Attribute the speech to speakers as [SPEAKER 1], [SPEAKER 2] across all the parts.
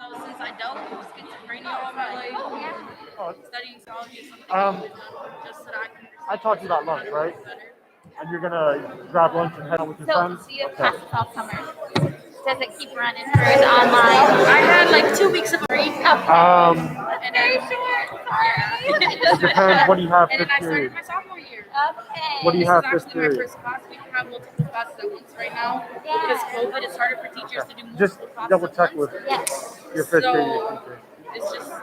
[SPEAKER 1] So since I dealt with schizophrenia all my life, studying psychology is something I've always done just so that I can
[SPEAKER 2] I talked to you about lunch, right? And you're gonna grab lunch and head out with your friends?
[SPEAKER 3] So do you have classes all summer? Does it keep running through the online?
[SPEAKER 1] I had like 2 weeks of free.
[SPEAKER 3] Okay.
[SPEAKER 1] And
[SPEAKER 3] Very
[SPEAKER 1] then,
[SPEAKER 3] short. Sorry.
[SPEAKER 2] It depends. What do you have
[SPEAKER 1] and
[SPEAKER 2] this
[SPEAKER 1] then I started
[SPEAKER 2] period?
[SPEAKER 1] my sophomore year.
[SPEAKER 3] Okay.
[SPEAKER 2] What do you
[SPEAKER 1] This
[SPEAKER 2] have
[SPEAKER 1] is
[SPEAKER 2] this
[SPEAKER 1] actually my
[SPEAKER 2] period?
[SPEAKER 1] first class. We don't have multiple classes at once right now
[SPEAKER 3] Yeah.
[SPEAKER 1] because COVID. It's harder for teachers to do multiple
[SPEAKER 2] Just
[SPEAKER 1] classes
[SPEAKER 2] double
[SPEAKER 1] at
[SPEAKER 2] check
[SPEAKER 1] once.
[SPEAKER 2] with
[SPEAKER 3] Yes.
[SPEAKER 2] your fifth
[SPEAKER 1] So
[SPEAKER 2] period teacher.
[SPEAKER 1] it's just
[SPEAKER 3] So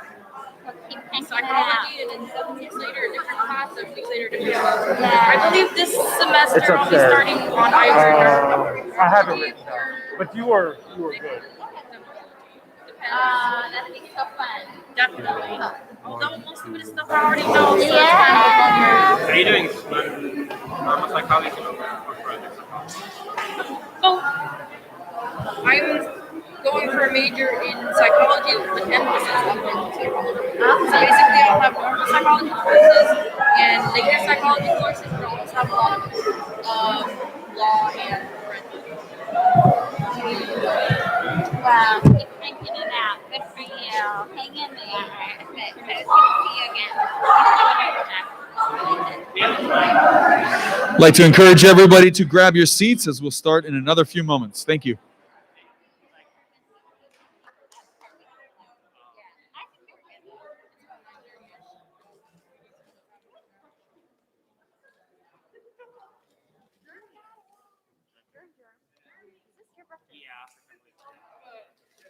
[SPEAKER 3] keep cranking it out.
[SPEAKER 1] psychology, and then 7 weeks later, a different class. 7 weeks later, a different class.
[SPEAKER 3] Yeah.
[SPEAKER 1] I believe this semester
[SPEAKER 2] It's
[SPEAKER 1] I'll be
[SPEAKER 2] upstairs.
[SPEAKER 1] starting on either.
[SPEAKER 2] I have it written down. But you were good.
[SPEAKER 3] That'd be so fun.
[SPEAKER 1] Definitely. Although most of it is stuff I already know, so it's
[SPEAKER 3] Yeah.
[SPEAKER 1] kind of a bummer.
[SPEAKER 4] Are you doing normal psychology or project psychology?
[SPEAKER 1] So I'm going for a major in psychology with emphasis on normal psychology. So basically, I'll have normal psychology courses and later psychology courses, but I'll also have a lot of law and forensic.
[SPEAKER 3] Wow. Keep cranking it out. Good for you. Hang in there. Good to see you again.
[SPEAKER 5] I'd like to encourage everybody to grab your seats as we'll start in another few moments. Thank you.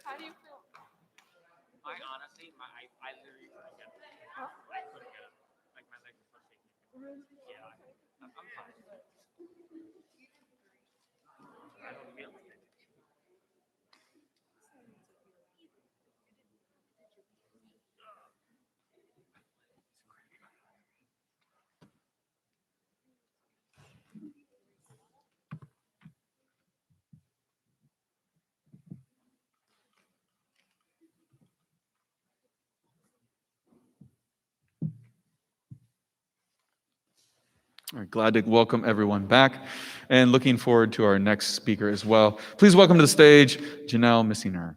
[SPEAKER 1] How do you feel?
[SPEAKER 4] I honestly, I literally couldn't get it. I couldn't get it. Like my legs were so shaking. Yeah, I'm fine. I don't feel like it.
[SPEAKER 5] All right, glad to welcome everyone back and looking forward to our next speaker as well. Please welcome to the stage, Janelle Missiner.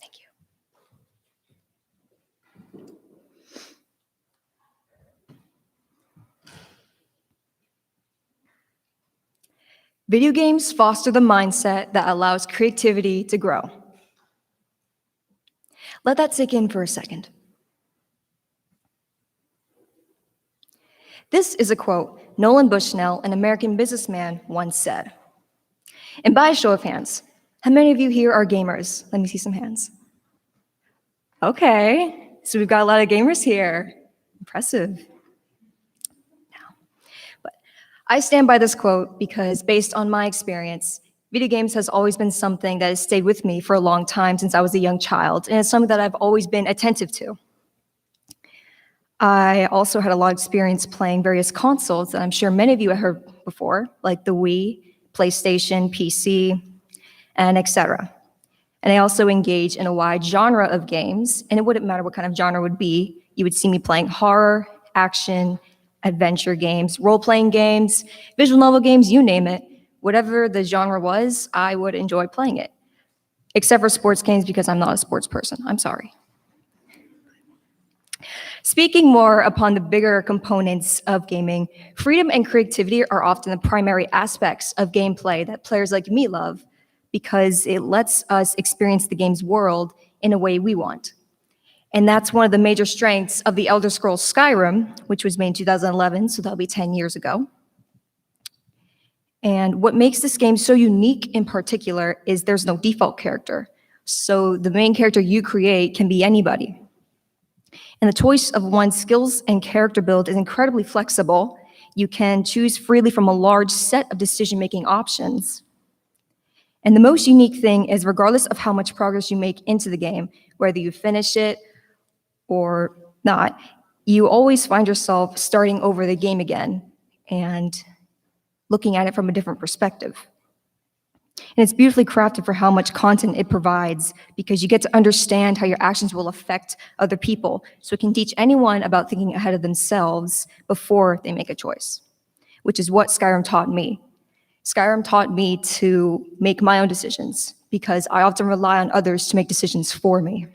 [SPEAKER 6] Thank you. Video games foster the mindset that allows creativity to grow. Let that sink in for a second. This is a quote Nolan Bushnell, an American businessman, once said. And by a show of hands, how many of you here are gamers? Let me see some hands. Okay, so we've got a lot of gamers here. Impressive. But I stand by this quote because based on my experience, video games has always been something that has stayed with me for a long time since I was a young child, and it's something that I've always been attentive to. I also had a lot of experience playing various consoles that I'm sure many of you have heard before, like the Wii, PlayStation, PC, and etc. And I also engage in a wide genre of games, and it wouldn't matter what kind of genre it would be. You would see me playing horror, action, adventure games, role-playing games, visual novel games, you name it. Whatever the genre was, I would enjoy playing it. Except for sports games because I'm not a sports person. I'm sorry. Speaking more upon the bigger components of gaming, freedom and creativity are often the primary aspects of gameplay that players like me love because it lets us experience the game's world in a way we want. And that's one of the major strengths of the Elder Scrolls Skyrim, which was made in 2011, so that'll be 10 years ago. And what makes this game so unique in particular is there's no default character. So the main character you create can be anybody. And the choice of one's skills and character build is incredibly flexible. You can choose freely from a large set of decision-making options. And the most unique thing is regardless of how much progress you make into the game, whether you finish it or not, you always find yourself starting over the game again and looking at it from a different perspective. And it's beautifully crafted for how much content it provides because you get to understand how your actions will affect other people. So it can teach anyone about thinking ahead of themselves before they make a choice, which is what Skyrim taught me. Skyrim taught me to make my own decisions because I often rely on others to make decisions for me.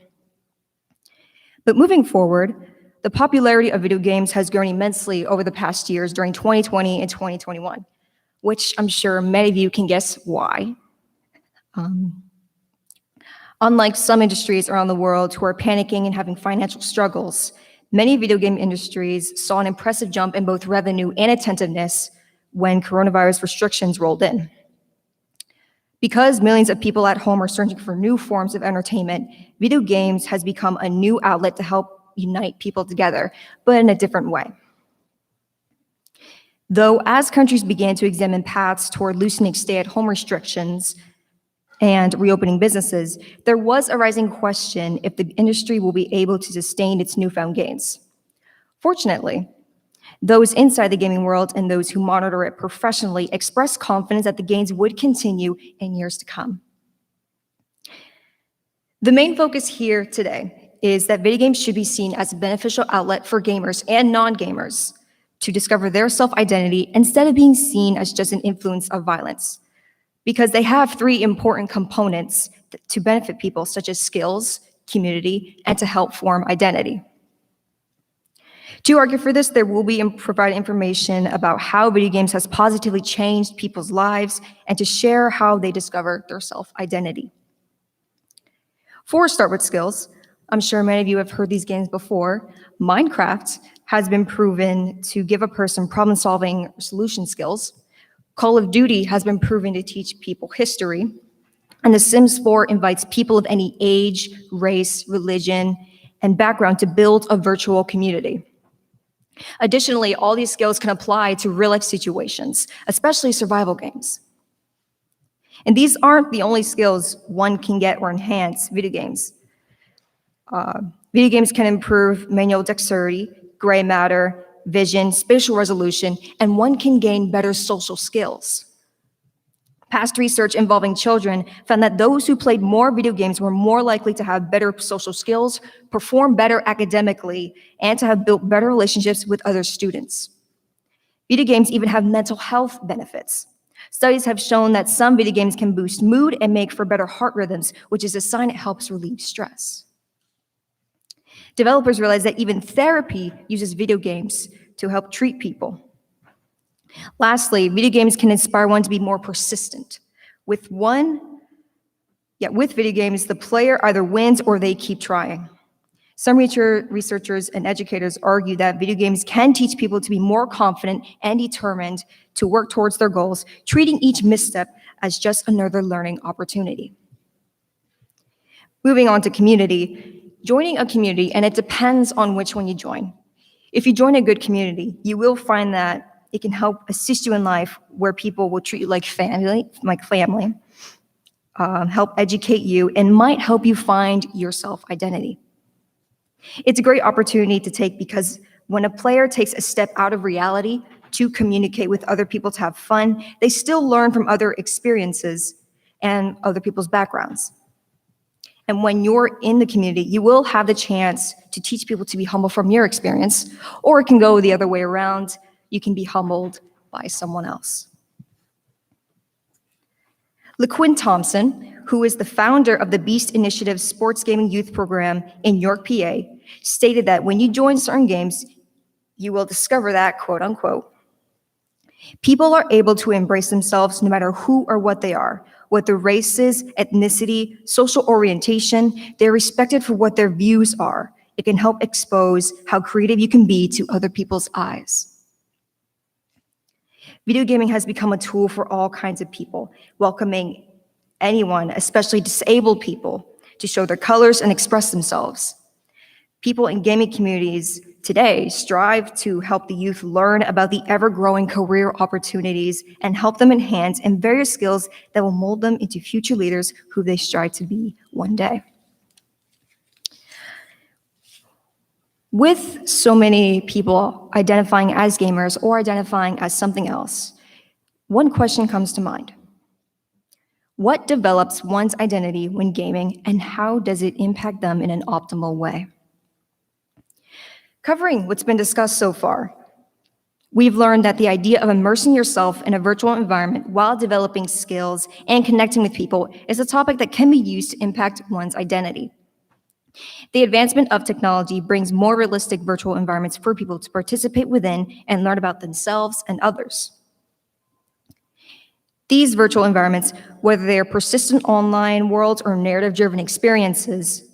[SPEAKER 6] But moving forward, the popularity of video games has grown immensely over the past years during 2020 and 2021, which I'm sure many of you can guess why. Unlike some industries around the world who are panicking and having financial struggles, many video game industries saw an impressive jump in both revenue and attentiveness when coronavirus restrictions rolled in. Because millions of people at home are searching for new forms of entertainment, video games has become a new outlet to help unite people together, but in a different way. Though as countries began to examine paths toward loosening stay-at-home restrictions and reopening businesses, there was a rising question if the industry will be able to sustain its newfound gains. Fortunately, those inside the gaming world and those who monitor it professionally expressed confidence that the gains would continue in years to come. The main focus here today is that video games should be seen as a beneficial outlet for gamers and non-gamers to discover their self-identity instead of being seen as just an influence of violence, because they have three important components to benefit people, such as skills, community, and to help form identity. To argue for this, there will be provided information about how video games has positively changed people's lives and to share how they discover their self-identity. For start with skills, I'm sure many of you have heard these games before. Minecraft has been proven to give a person problem-solving solution skills. Call of Duty has been proven to teach people history. And The Sims 4 invites people of any age, race, religion, and background to build a virtual community. Additionally, all these skills can apply to real-life situations, especially survival games. And these aren't the only skills one can get or enhance video games. Video games can improve manual dexterity, gray matter, vision, spatial resolution, and one can gain better social skills. Past research involving children found that those who played more video games were more likely to have better social skills, perform better academically, and to have built better relationships with other students. Video games even have mental health benefits. Studies have shown that some video games can boost mood and make for better heart rhythms, which is a sign it helps relieve stress. Developers realize that even therapy uses video games to help treat people. Lastly, video games can inspire one to be more persistent. With video games, the player either wins or they keep trying. Some researchers and educators argue that video games can teach people to be more confident and determined to work towards their goals, treating each misstep as just another learning opportunity. Moving on to community. Joining a community, and it depends on which one you join. If you join a good community, you will find that it can help assist you in life where people will treat you like family, help educate you, and might help you find your self-identity. It's a great opportunity to take because when a player takes a step out of reality to communicate with other people to have fun, they still learn from other experiences and other people's backgrounds. And when you're in the community, you will have the chance to teach people to be humble from your experience, or it can go the other way around. You can be humbled by someone else. LaQuinn Thompson, who is the founder of the Beast Initiative Sports Gaming Youth Program in York, PA, stated that when you join certain games, you will discover that, quote unquote, people are able to embrace themselves no matter who or what they are, what their race is, ethnicity, social orientation. They're respected for what their views are. It can help expose how creative you can be to other people's eyes. Video gaming has become a tool for all kinds of people, welcoming anyone, especially disabled people, to show their colors and express themselves. People in gaming communities today strive to help the youth learn about the ever-growing career opportunities and help them enhance in various skills that will mold them into future leaders who they strive to be one day. With so many people identifying as gamers or identifying as something else, one question comes to mind. What develops one's identity when gaming, and how does it impact them in an optimal way? Covering what's been discussed so far, we've learned that the idea of immersing yourself in a virtual environment while developing skills and connecting with people is a topic that can be used to impact one's identity. The advancement of technology brings more realistic virtual environments for people to participate within and learn about themselves and others. These virtual environments, whether they are persistent online worlds or narrative-driven experiences,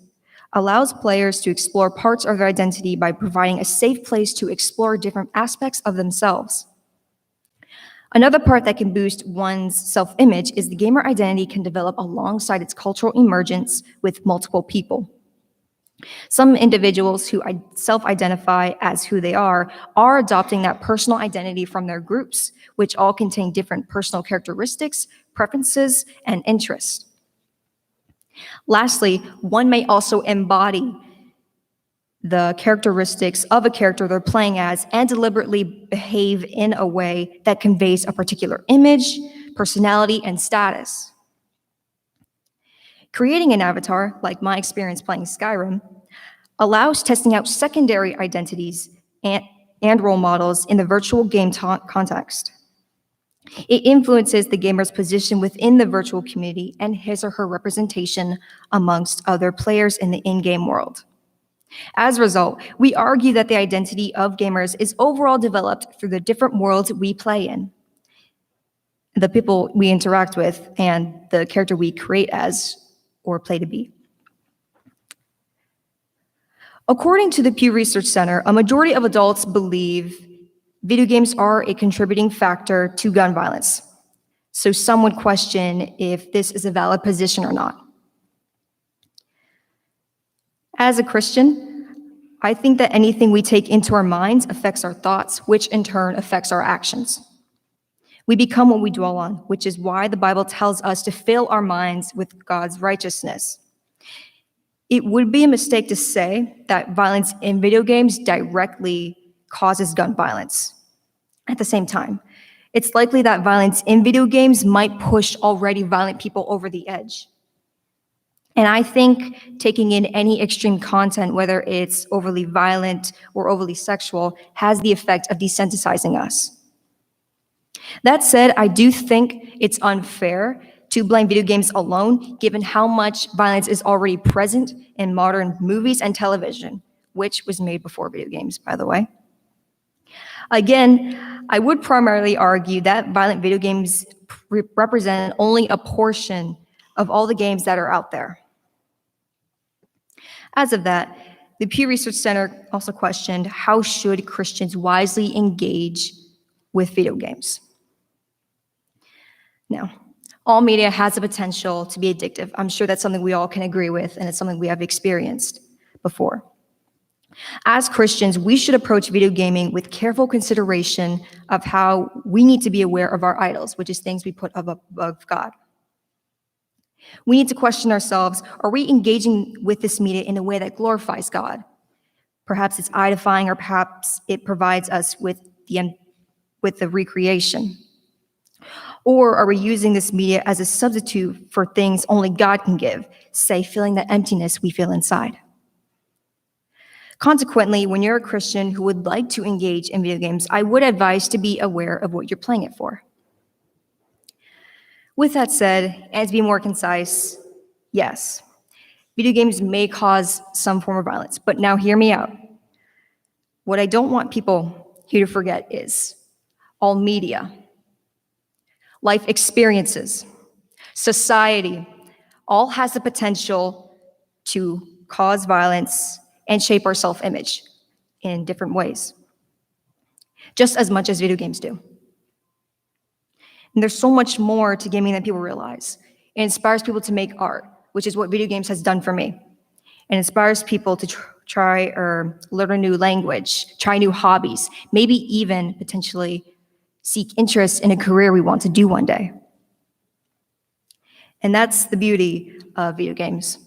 [SPEAKER 6] allows players to explore parts of their identity by providing a safe place to explore different aspects of themselves. Another part that can boost one's self-image is the gamer identity can develop alongside its cultural emergence with multiple people. Some individuals who self-identify as who they are adopting that personal identity from their groups, which all contain different personal characteristics, preferences, and interests. Lastly, one may also embody the characteristics of a character they're playing as and deliberately behave in a way that conveys a particular image, personality, and status. Creating an avatar, like my experience playing Skyrim, allows testing out secondary identities and role models in the virtual game context. It influences the gamer's position within the virtual community and his or her representation amongst other players in the in-game world. As a result, we argue that the identity of gamers is overall developed through the different worlds we play in, the people we interact with, and the character we create as or play to be. According to the Pew Research Center, a majority of adults believe video games are a contributing factor to gun violence. So some would question if this is a valid position or not. As a Christian, I think that anything we take into our minds affects our thoughts, which in turn affects our actions. We become what we dwell on, which is why the Bible tells us to fill our minds with God's righteousness. It would be a mistake to say that violence in video games directly causes gun violence. At the same time, it's likely that violence in video games might push already violent people over the edge. And I think taking in any extreme content, whether it's overly violent or overly sexual, has the effect of desensitizing us. That said, I do think it's unfair to blame video games alone, given how much violence is already present in modern movies and television, which was made before video games, by the way. Again, I would primarily argue that violent video games represent only a portion of all the games that are out there. As of that, the Pew Research Center also questioned, how should Christians wisely engage with video games? Now, all media has the potential to be addictive. I'm sure that's something we all can agree with, and it's something we have experienced before. As Christians, we should approach video gaming with careful consideration of how we need to be aware of our idols, which is things we put above God. We need to question ourselves, are we engaging with this media in a way that glorifies God? Perhaps it's edifying, or perhaps it provides us with the recreation. Or are we using this media as a substitute for things only God can give, say, filling the emptiness we feel inside? Consequently, when you're a Christian who would like to engage in video games, I would advise to be aware of what you're playing it for. With that said, and to be more concise, yes, video games may cause some form of violence, but now hear me out. What I don't want people here to forget is all media, life experiences, society, all has the potential to cause violence and shape our self-image in different ways, just as much as video games do. And there's so much more to gaming than people realize. It inspires people to make art, which is what video games has done for me. It inspires people to try or learn a new language, try new hobbies, maybe even potentially seek interest in a career we want to do one day. And that's the beauty of video games.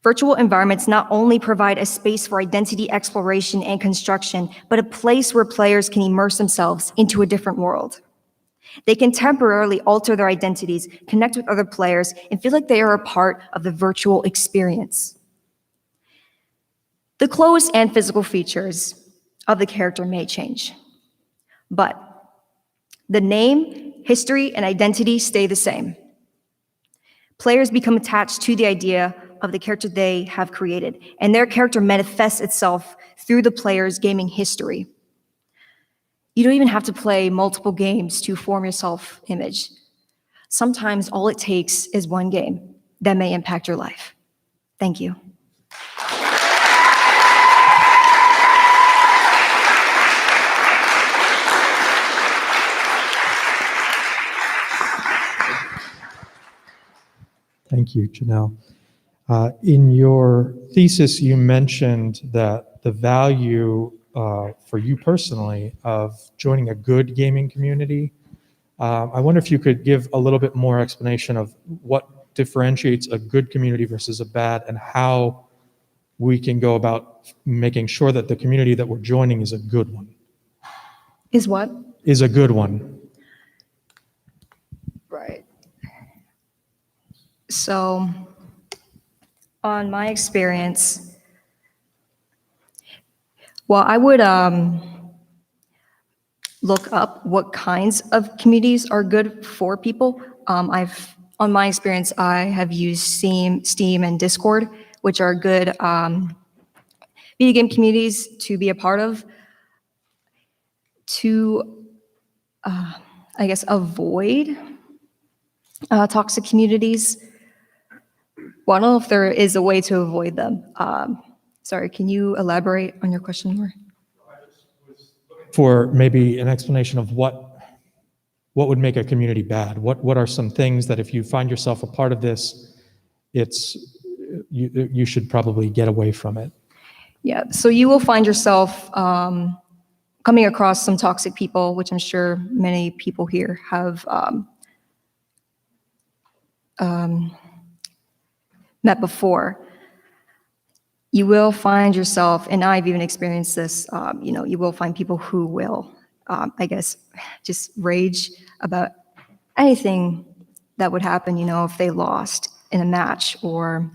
[SPEAKER 6] Virtual environments not only provide a space for identity exploration and construction, but a place where players can immerse themselves into a different world. They can temporarily alter their identities, connect with other players, and feel like they are a part of the virtual experience. The clothes and physical features of the character may change, but the name, history, and identity stay the same. Players become attached to the idea of the character they have created, and their character manifests itself through the player's gaming history. You don't even have to play multiple games to form your self-image. Sometimes all it takes is one game that may impact your life. Thank you.
[SPEAKER 7] Thank you, Janelle. In your thesis, you mentioned that the value for you personally of joining a good gaming community. I wonder if you could give a little bit more explanation of what differentiates a good community versus a bad, and how we can go about making sure that the community that we're joining is a good one.
[SPEAKER 6] Is what?
[SPEAKER 7] Is a good one.
[SPEAKER 6] Right. So, on my experience, well, I would look up what kinds of communities are good for people. On my experience, I have used Steam, and Discord, which are good video game communities to be a part of, to, I guess, avoid toxic communities. Well, I don't know if there is a way to avoid them. Sorry, can you elaborate on your question more?
[SPEAKER 7] For maybe an explanation of what would make a community bad. What are some things that if you find yourself a part of this, you should probably get away from it?
[SPEAKER 6] Yeah, so you will find yourself coming across some toxic people, which I'm sure many people here have met before. You will find yourself, and I've even experienced this, you will find people who will, I guess, just rage about anything that would happen, if they lost in a match, or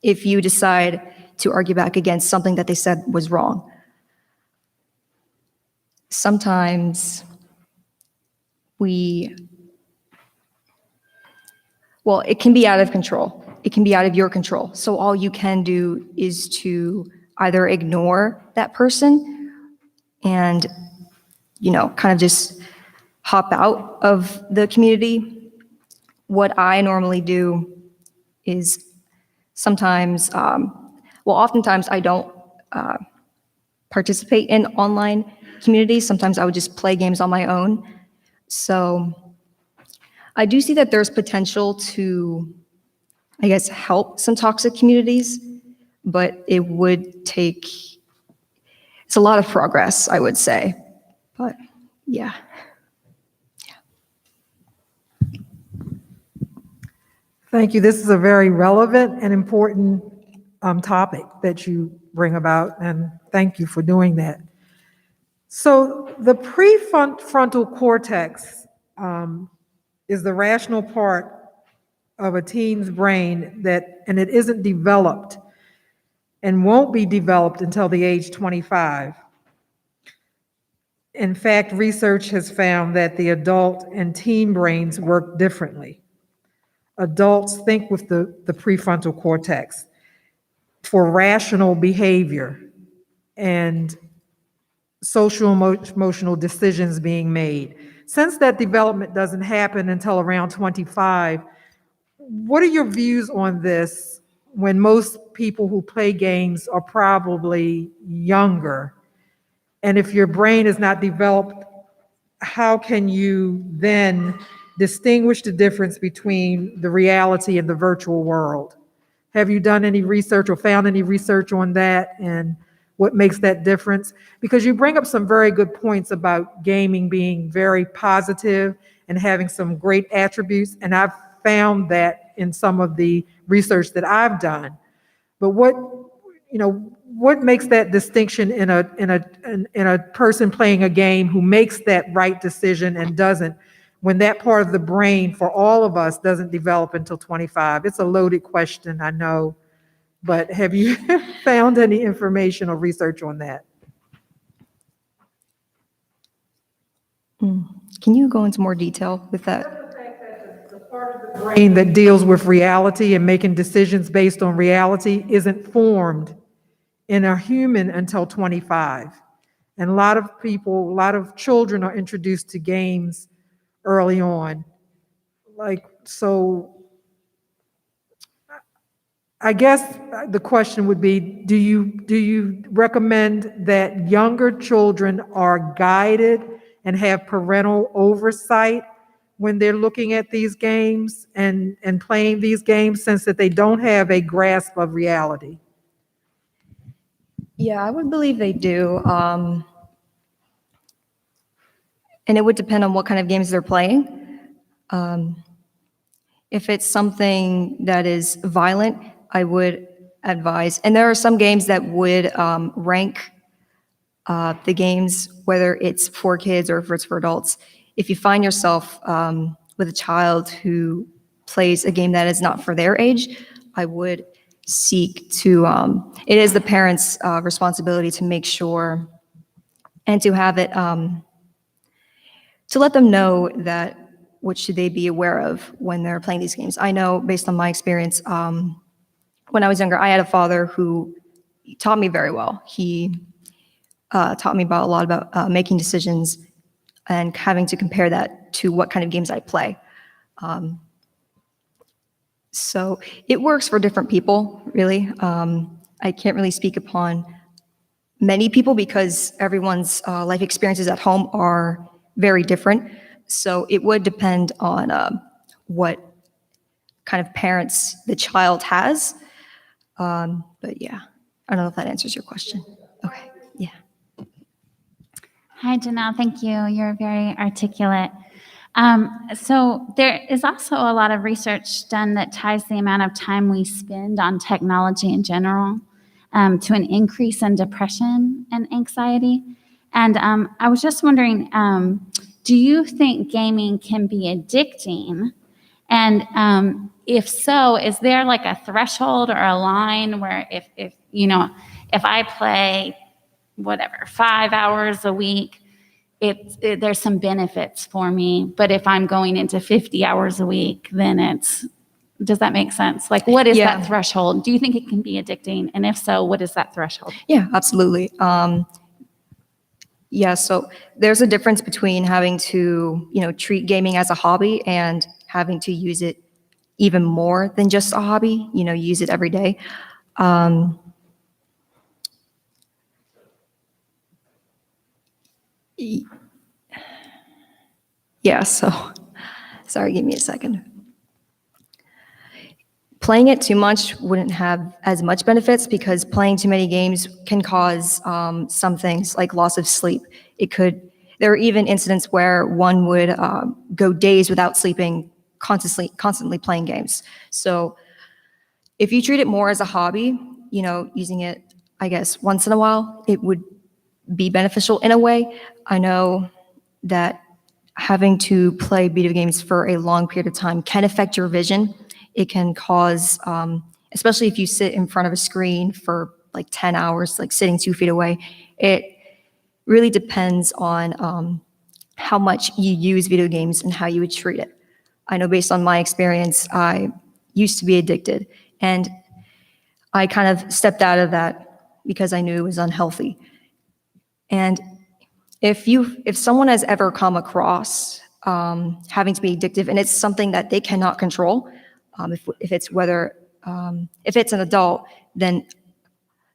[SPEAKER 6] if you decide to argue back against something that they said was wrong. Sometimes it can be out of control. It can be out of your control. So all you can do is to either ignore that person and, kind of just hop out of the community. What I normally do is sometimes, oftentimes I don't participate in online communities. Sometimes I would just play games on my own. So I do see that there's potential to, I guess, help some toxic communities, but it's a lot of progress, I would say. But yeah.
[SPEAKER 8] Thank you. This is a very relevant and important topic that you bring about, and thank you for doing that. So the prefrontal cortex is the rational part of a teen's brain and it isn't developed and won't be developed until the age 25. In fact, research has found that the adult and teen brains work differently. Adults think with the prefrontal cortex for rational behavior and social emotional decisions being made. Since that development doesn't happen until around 25, what are your views on this when most people who play games are probably younger? And if your brain is not developed, how can you then distinguish the difference between the reality and the virtual world? Have you done any research or found any research on that and what makes that difference? Because you bring up some very good points about gaming being very positive and having some great attributes, and I've found that in some of the research that I've done. But what makes that distinction in a person playing a game who makes that right decision and doesn't when that part of the brain for all of us doesn't develop until 25? It's a loaded question, I know, but have you found any information or research on that?
[SPEAKER 6] Can you go into more detail with that?
[SPEAKER 8] Brain that deals with reality and making decisions based on reality isn't formed in a human until 25. And a lot of people, a lot of children are introduced to games early on. So I guess the question would be, do you recommend that younger children are guided and have parental oversight when they're looking at these games and playing these games, since that they don't have a grasp of reality?
[SPEAKER 6] Yeah, I would believe they do. And it would depend on what kind of games they're playing. If it's something that is violent, I would advise. And there are some games that would rank the games, whether it's for kids or if it's for adults. If you find yourself with a child who plays a game that is not for their age, I would seek to, it is the parents' responsibility to make sure and to have it, to let them know that what should they be aware of when they're playing these games. I know based on my experience, when I was younger, I had a father who taught me very well. He taught me about a lot about making decisions and having to compare that to what kind of games I play. So it works for different people, really. I can't really speak upon many people because everyone's life experiences at home are very different. So it would depend on what kind of parents the child has. But yeah, I don't know if that answers your question. Okay, yeah.
[SPEAKER 3] Hi, Janelle. Thank you. You're very articulate. So there is also a lot of research done that ties the amount of time we spend on technology in general to an increase in depression and anxiety. And I was just wondering, do you think gaming can be addicting? And if so, is there like a threshold or a line where if I play whatever 5 hours a week, there's some benefits for me, but if I'm going into 50 hours a week, then does that make sense? Like, what is that threshold? Do you think it can be addicting? And if so, what is that threshold?
[SPEAKER 6] Yeah, absolutely. Yeah, so there's a difference between having to, treat gaming as a hobby and having to use it even more than just a hobby, use it every day. Yeah, so, sorry, give me a second. Playing it too much wouldn't have as much benefits because playing too many games can cause some things like loss of sleep. There are even incidents where one would go days without sleeping, constantly playing games. So if you treat it more as a hobby, using it, I guess, once in a while, it would be beneficial in a way. I know that having to play video games for a long period of time can affect your vision. It can cause, especially if you sit in front of a screen for like 10 hours, like sitting 2 feet away, it really depends on how much you use video games and how you would treat it. I know based on my experience, I used to be addicted and I kind of stepped out of that because I knew it was unhealthy. And if someone has ever come across having to be addictive and it's something that they cannot control, if it's an adult, then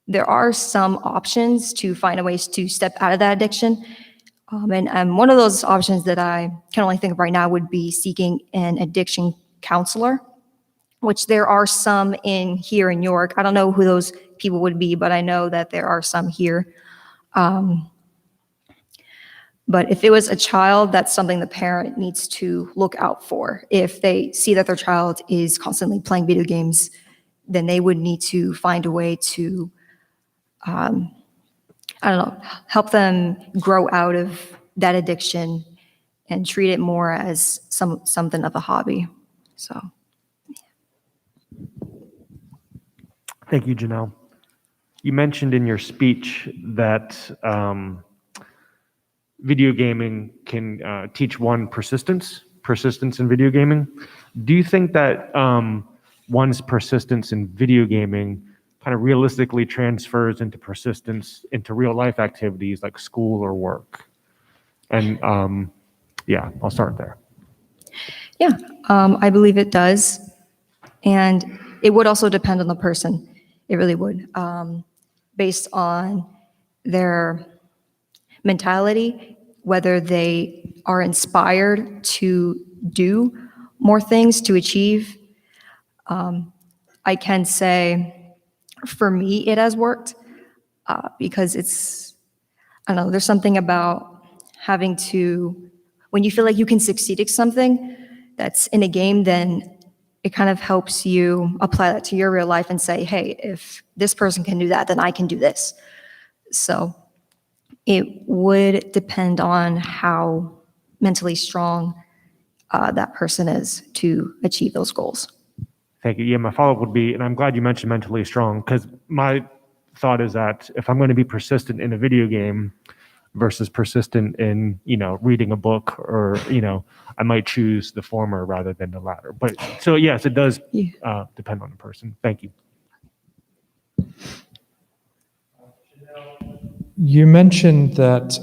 [SPEAKER 6] there are some options to find ways to step out of that addiction. And one of those options that I can only think of right now would be seeking an addiction counselor, which there are some here in York. I don't know who those people would be, but I know that there are some here. But if it was a child, that's something the parent needs to look out for. If they see that their child is constantly playing video games, then they would need to find a way to, help them grow out of that addiction and treat it more as something of a hobby. So,
[SPEAKER 9] Thank you, Janelle. You mentioned in your speech that video gaming can teach one persistence in video gaming. Do you think that one's persistence in video gaming kind of realistically transfers into persistence into real life activities like school or work? And yeah, I'll start there.
[SPEAKER 6] yeah, I believe it does. And it would also depend on the person. It really would. Based on their mentality, whether they are inspired to do more things to achieve. I can say, for me, it has worked because I don't know, there's something about having to, when you feel like you can succeed at something that's in a game, then it kind of helps you apply that to your real life and say, hey, if this person can do that, then I can do this. So it would depend on how mentally strong that person is to achieve those goals.
[SPEAKER 9] Thank you. Yeah, my follow-up would be, and I'm glad you mentioned mentally strong, because my thought is that if I'm going to be persistent in a video game versus persistent in, reading a book, or, I might choose the former rather than the latter. But so yes, it does depend on the person. Thank you.
[SPEAKER 7] You mentioned that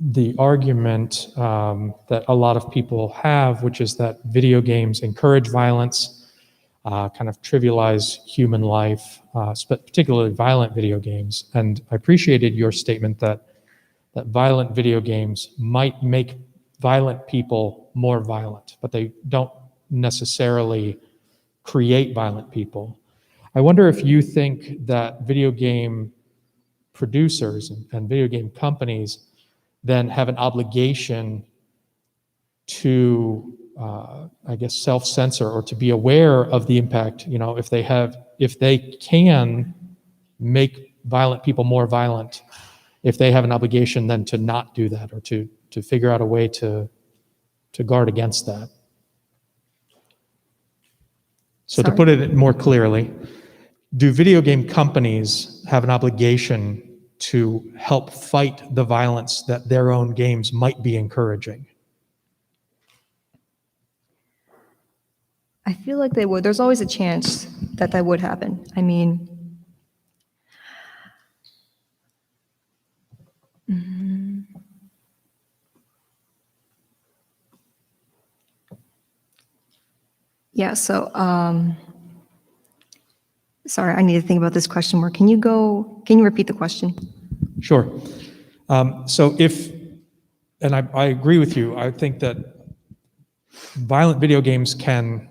[SPEAKER 7] the argument that a lot of people have, which is that video games encourage violence, kind of trivialize human life, particularly violent video games. And I appreciated your statement that violent video games might make violent people more violent, but they don't necessarily create violent people. I wonder if you think that video game producers and video game companies then have an obligation to, self-censor or to be aware of the impact. If they can make violent people more violent, if they have an obligation then to not do that, or to figure out a way to guard against that. So to put it more clearly, do video game companies have an obligation to help fight the violence that their own games might be encouraging?
[SPEAKER 6] I feel like they would. There's always a chance that would happen. I mean, yeah, so, sorry, I need to think about this question more. Can you repeat the question?
[SPEAKER 7] Sure. So I agree with you, I think that violent video games can,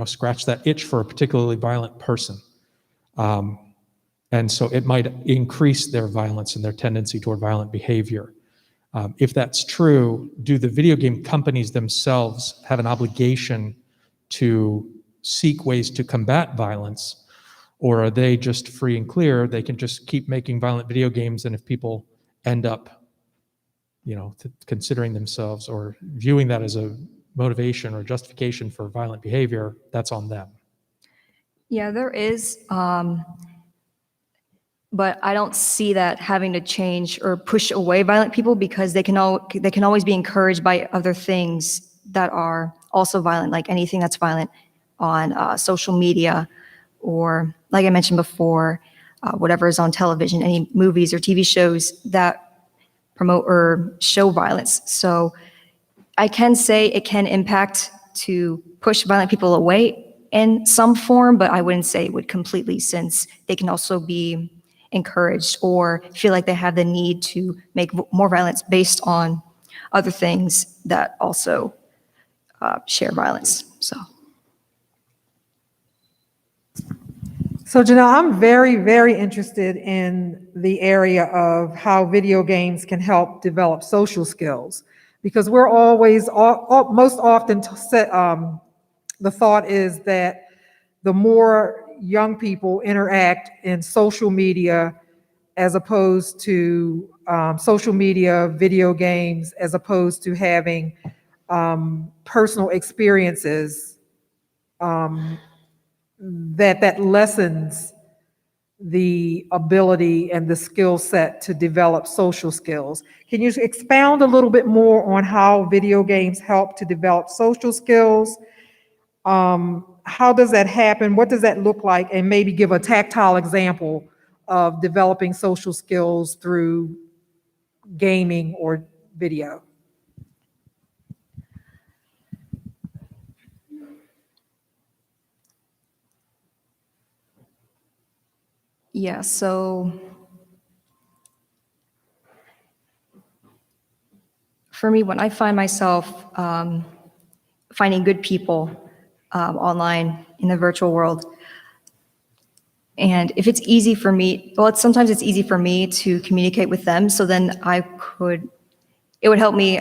[SPEAKER 7] scratch that itch for a particularly violent person. And so it might increase their violence and their tendency toward violent behavior. If that's true, do the video game companies themselves have an obligation to seek ways to combat violence? Or are they just free and clear? They can just keep making violent video games, and if people end up, considering themselves or viewing that as a motivation or justification for violent behavior, that's on them.
[SPEAKER 6] Yeah, there is, but I don't see that having to change or push away violent people, because they can always be encouraged by other things that are also violent, like anything that's violent on social media, or like I mentioned before, whatever is on television, any movies or TV shows that promote or show violence. So I can say it can impact to push violent people away in some form, but I wouldn't say it would completely, since they can also be encouraged or feel like they have the need to make more violence based on other things that also share violence.
[SPEAKER 8] So Janelle, I'm very, very interested in the area of how video games can help develop social skills, because we're always, most often, the thought is that the more young people interact in social media as opposed to social media, video games, as opposed to having personal experiences, that lessens the ability and the skill set to develop social skills. Can you expound a little bit more on how video games help to develop social skills? How does that happen? What does that look like? And maybe give a tactile example of developing social skills through gaming or video.
[SPEAKER 6] Yeah, so for me, when I find myself finding good people online in the virtual world, and if it's easy for me, well, sometimes it's easy for me to communicate with them, so then it would help me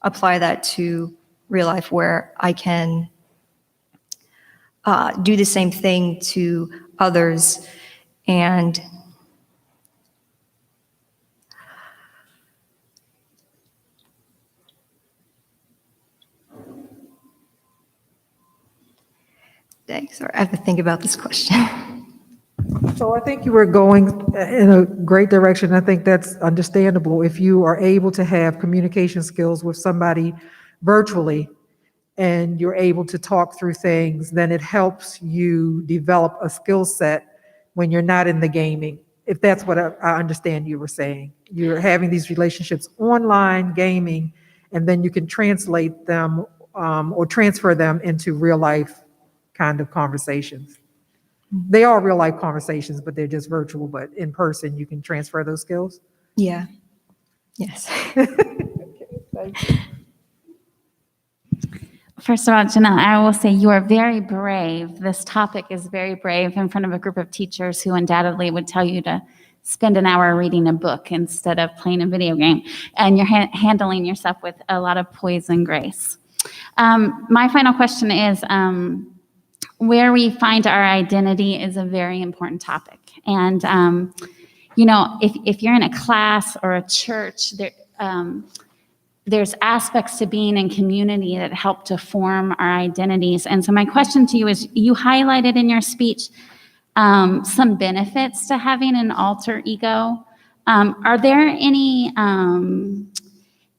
[SPEAKER 6] apply that to real life where I can do the same thing to others. And dang, sorry, I have to think about this question.
[SPEAKER 8] So I think you were going in a great direction. I think that's understandable. If you are able to have communication skills with somebody virtually and you're able to talk through things, then it helps you develop a skill set when you're not in the gaming. If that's what I understand you were saying. You're having these relationships online, gaming, and then you can translate them or transfer them into real life kind of conversations. They are real life conversations, but they're just virtual, but in person, you can transfer those skills.
[SPEAKER 6] Yeah. Yes.
[SPEAKER 8] Thank you.
[SPEAKER 3] First of all, Janelle, I will say you are very brave. This topic is very brave in front of a group of teachers who undoubtedly would tell you to spend an hour reading a book instead of playing a video game. And you're handling yourself with a lot of poise and grace. My final question is, where we find our identity is a very important topic. And, you know, if you're in a class or a church, there's aspects to being in community that help to form our identities. And so my question to you is, you highlighted in your speech some benefits to having an alter ego. Are there any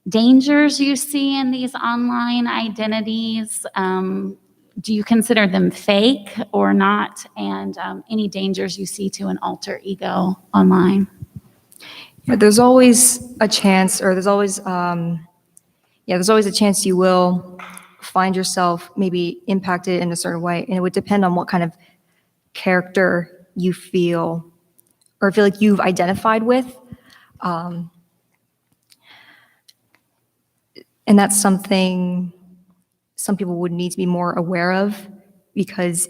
[SPEAKER 3] dangers you see in these online identities? Do you consider them fake or not? And any dangers you see to an alter ego online?
[SPEAKER 6] Yeah, there's always a chance, or there's always a chance you will find yourself maybe impacted in a certain way, and it would depend on what kind of character you feel or feel like you've identified with. And that's something some people would need to be more aware of, because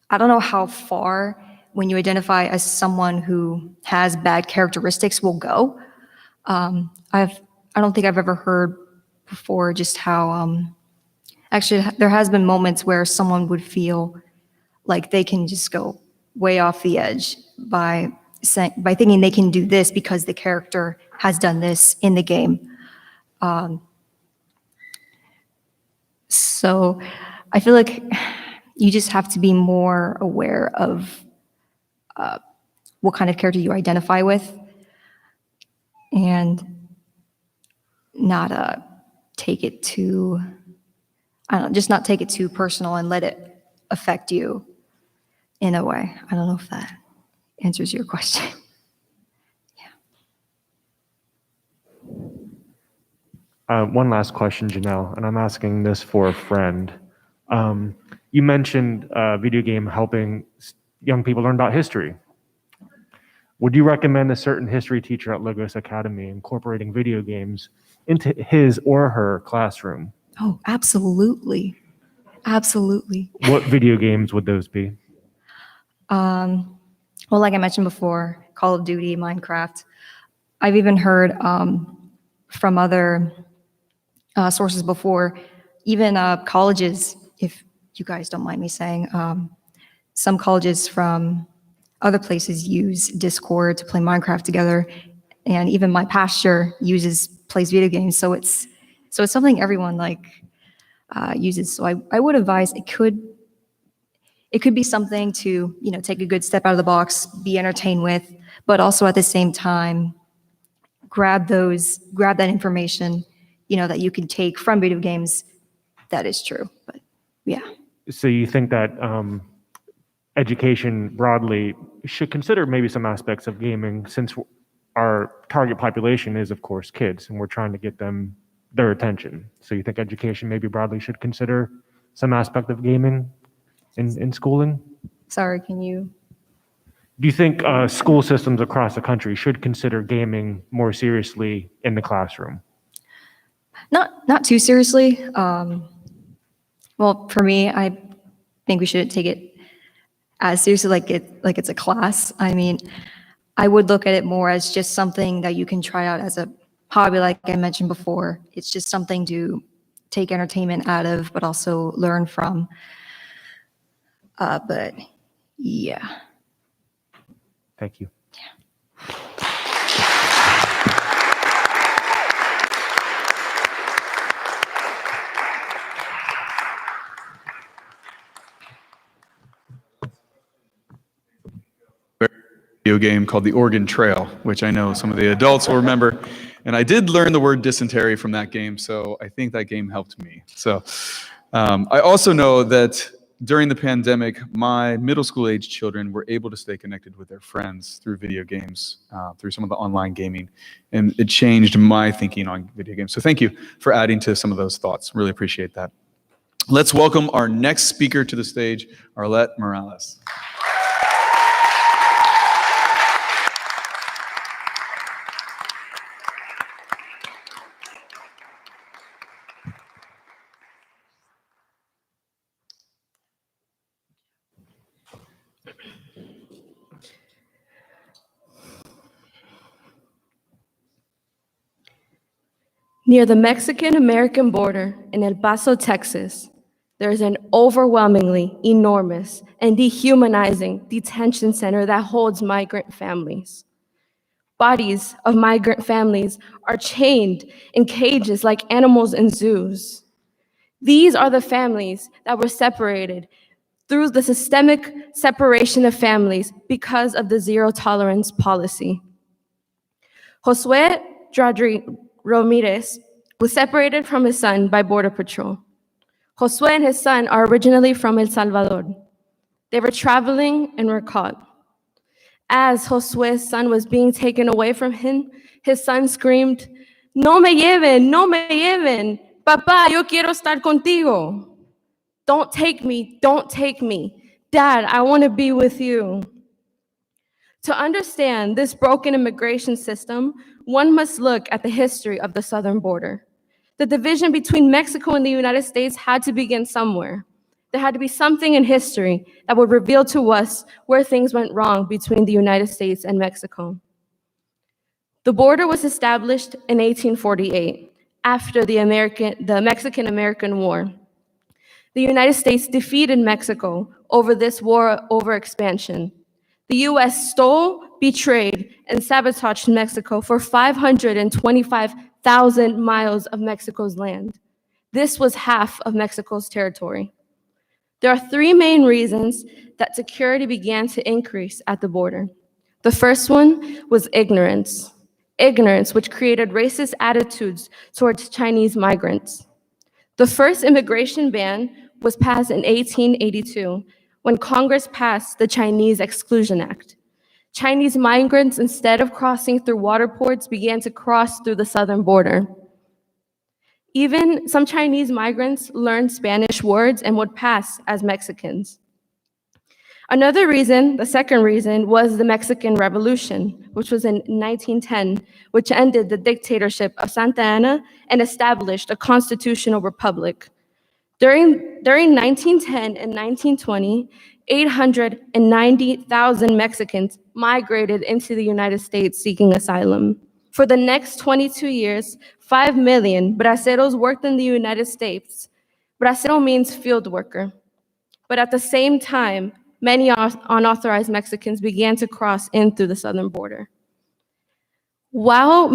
[SPEAKER 6] I don't know how far when you identify as someone who has bad characteristics will go. I don't think I've ever heard before just how, actually there has been moments where someone would feel like they can just go way off the edge by thinking they can do this because the character has done this in the game. So I feel like you just have to be more aware of what kind of character you identify with, and not take it too, just not take it too personal and let it affect you in a way. I don't know if that answers your question.
[SPEAKER 9] One last question, Janelle, and I'm asking this for a friend. You mentioned video game helping young people learn about history. Would you recommend a certain history teacher at Logos Academy incorporating video games into his or her classroom?
[SPEAKER 6] Oh, absolutely. Absolutely.
[SPEAKER 9] What video games would those be?
[SPEAKER 6] Well, like I mentioned before, Call of Duty, Minecraft. I've even heard from other sources before, even colleges, if you guys don't mind me saying, some colleges from other places use Discord to play Minecraft together, and even my pastor plays video games. So it's something everyone uses. So I would advise it could be something to take a good step out of the box, be entertained with, but also at the same time grab that information that you can take from video games. That is true, but yeah.
[SPEAKER 9] So you think that education broadly should consider maybe some aspects of gaming, since our target population is, of course, kids, and we're trying to get them their attention. So you think education maybe broadly should consider some aspect of gaming in schooling?
[SPEAKER 6] Sorry, can you?
[SPEAKER 9] Do you think school systems across the country should consider gaming more seriously in the classroom?
[SPEAKER 6] Not too seriously. Well, for me, I think we should take it as seriously like it's a class. I mean, I would look at it more as just something that you can try out as a hobby, like I mentioned before. It's just something to take entertainment out of, but also learn from. But yeah.
[SPEAKER 9] Thank you.
[SPEAKER 5] Video game called the Oregon Trail, which I know some of the adults will remember. And I did learn the word dysentery from that game, so I think that game helped me. So I also know that during the pandemic, my middle school age children were able to stay connected with their friends through video games, through some of the online gaming. And it changed my thinking on video games. So thank you for adding to some of those thoughts. Really appreciate that. Let's welcome our next speaker to the stage, Arlette Morales.
[SPEAKER 10] Near the Mexican-American border in El Paso, Texas, there is an overwhelmingly enormous and dehumanizing detention center that holds migrant families. Bodies of migrant families are chained in cages like animals in zoos. These are the families that were separated through the systemic separation of families because of the zero tolerance policy. Josue Ramirez was separated from his son by Border Patrol. Josue and his son are originally from El Salvador. They were traveling and were caught. As Josue's son was being taken away from him, his son screamed, "No me lleven, no me lleven. Papá, yo quiero estar contigo. Don't take me, don't take me. Dad, I want to be with you." To understand this broken immigration system, one must look at the history of the southern border. The division between Mexico and the United States had to begin somewhere. There had to be something in history that would reveal to us where things went wrong between the United States and Mexico. The border was established in 1848 after the Mexican-American War. The United States defeated Mexico over this war over expansion. The US stole, betrayed, and sabotaged Mexico for 525,000 miles of Mexico's land. This was half of Mexico's territory. There are three main reasons that security began to increase at the border. The first one was ignorance. Ignorance, which created racist attitudes towards Chinese migrants. The first immigration ban was passed in 1882, when Congress passed the Chinese Exclusion Act. Chinese migrants, instead of crossing through water ports, began to cross through the southern border. Even some Chinese migrants learned Spanish words and would pass as Mexicans. Another reason, the second reason, was the Mexican Revolution, which was in 1910, which ended the dictatorship of Santa Anna and established a constitutional republic. During 1910 and 1920, 890,000 Mexicans migrated into the United States seeking asylum. For the next 22 years, 5 million braceros worked in the United States. Bracero means field worker. But at the same time, many unauthorized Mexicans began to cross in through the southern border. While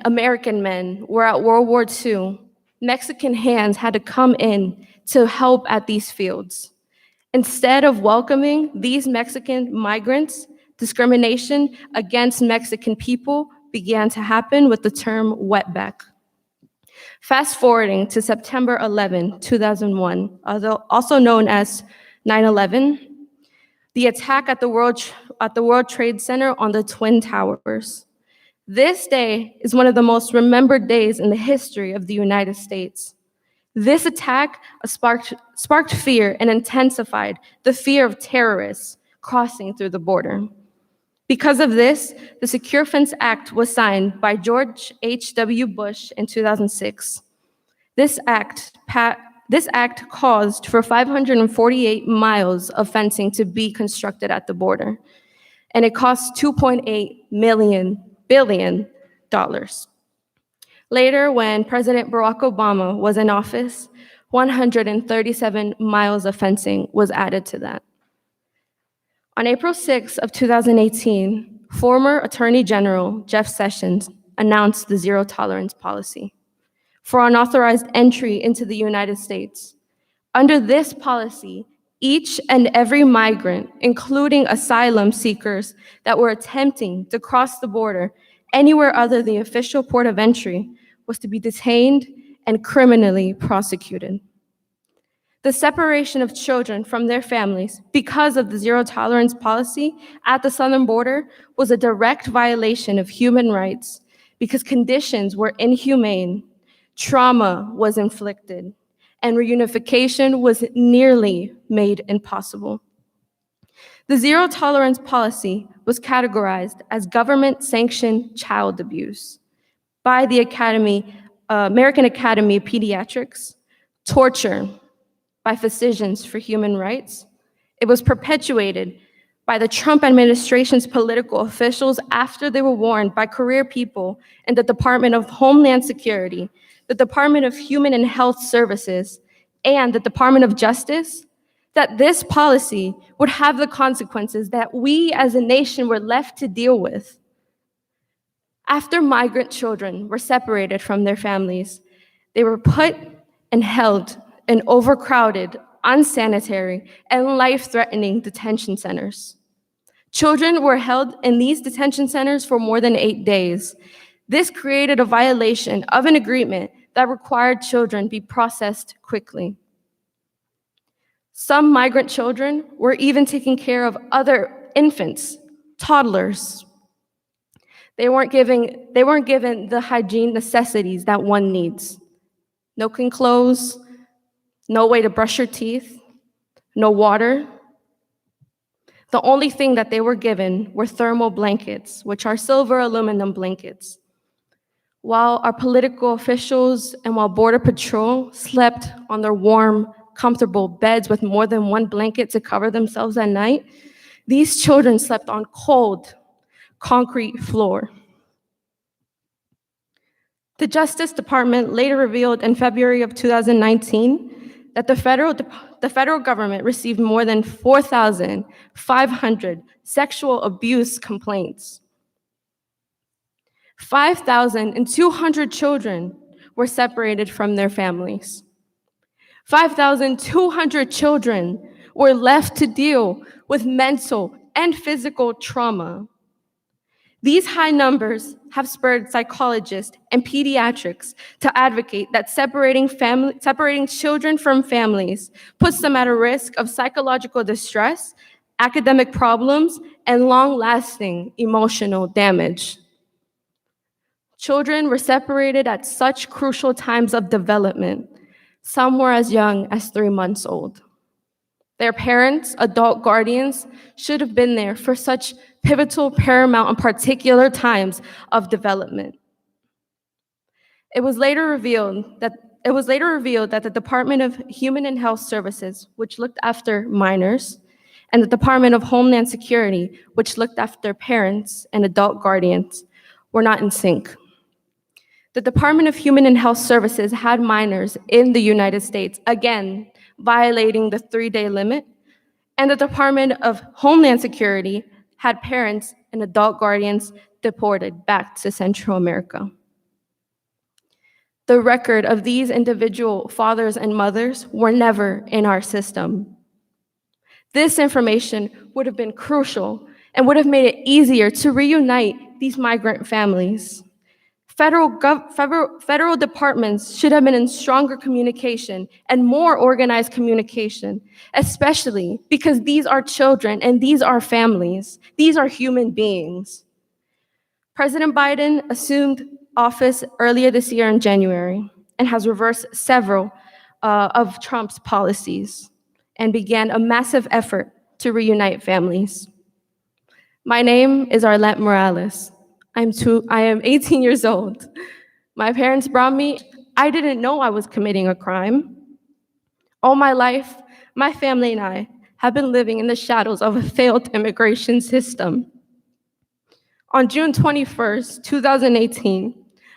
[SPEAKER 10] American men, were at World War II, Mexican hands had to come in to help at these fields. Instead of welcoming these Mexican migrants, discrimination against Mexican people began to happen with the term wetback. Fast forwarding to September 11, 2001, also known as 9/11, the attack at the World Trade Center on the Twin Towers. This day is one of the most remembered days in the history of the United States. This attack sparked fear and intensified the fear of terrorists crossing through the border. Because of this, the Secure Fence Act was signed by George H.W. Bush in 2006. This act caused for 548 miles of fencing to be constructed at the border, and it cost $2.8 billion. Later, when President Barack Obama was in office, 137 miles of fencing was added to that. On April 6 of 2018, former Attorney General Jeff Sessions announced the zero tolerance policy for unauthorized entry into the United States. Under this policy, each and every migrant, including asylum seekers that were attempting to cross the border anywhere other than the official port of entry, was to be detained and criminally prosecuted. The separation of children from their families because of the zero tolerance policy at the southern border was a direct violation of human rights because conditions were inhumane, trauma was inflicted, and reunification was nearly made impossible. The zero tolerance policy was categorized as government-sanctioned child abuse by the American Academy of Pediatrics, torture by Physicians for Human Rights. It was perpetuated by the Trump administration's political officials after they were warned by career people in the Department of Homeland Security, the Department of Human and Health Services, and the Department of Justice that this policy would have the consequences that we as a nation were left to deal with. After migrant children were separated from their families, they were put and held in overcrowded, unsanitary, and life-threatening detention centers. Children were held in these detention centers for more than 8 days. This created a violation of an agreement that required children be processed quickly. Some migrant children were even taking care of other infants, toddlers. They weren't given the hygiene necessities that one needs. No clean clothes, no way to brush your teeth, no water. The only thing that they were given were thermal blankets, which are silver aluminum blankets. While our political officials and while Border Patrol slept on their warm, comfortable beds with more than one blanket to cover themselves at night, these children slept on cold, concrete floor. The Justice Department later revealed in February of 2019 that the federal government received more than 4,500 sexual abuse complaints. 5,200 children were separated from their families. 5,200 children were left to deal with mental and physical trauma. These high numbers have spurred psychologists and pediatrics to advocate that separating children from families puts them at a risk of psychological distress, academic problems, and long-lasting emotional damage. Children were separated at such crucial times of development. Some were as young as 3 months old. Their parents, adult guardians, should have been there for such pivotal, paramount, and particular times of development. It was later revealed that the Department of Human and Health Services, which looked after minors, and the Department of Homeland Security, which looked after parents and adult guardians, were not in sync. The Department of Human and Health Services had minors in the United States, again, violating the 3-day limit, and the Department of Homeland Security had parents and adult guardians deported back to Central America. The record of these individual fathers and mothers were never in our system. This information would have been crucial and would have made it easier to reunite these migrant families. Federal departments should have been in stronger communication and more organized communication, especially because these are children and these are families. These are human beings. President Biden assumed office earlier this year in January and has reversed several of Trump's policies and began a massive effort to reunite families. My name is Arlette Morales. I am 18 years old. My parents brought me. I didn't know I was committing a crime. All my life, my family and I have been living in the shadows of a failed immigration system. On June 21st, 2018,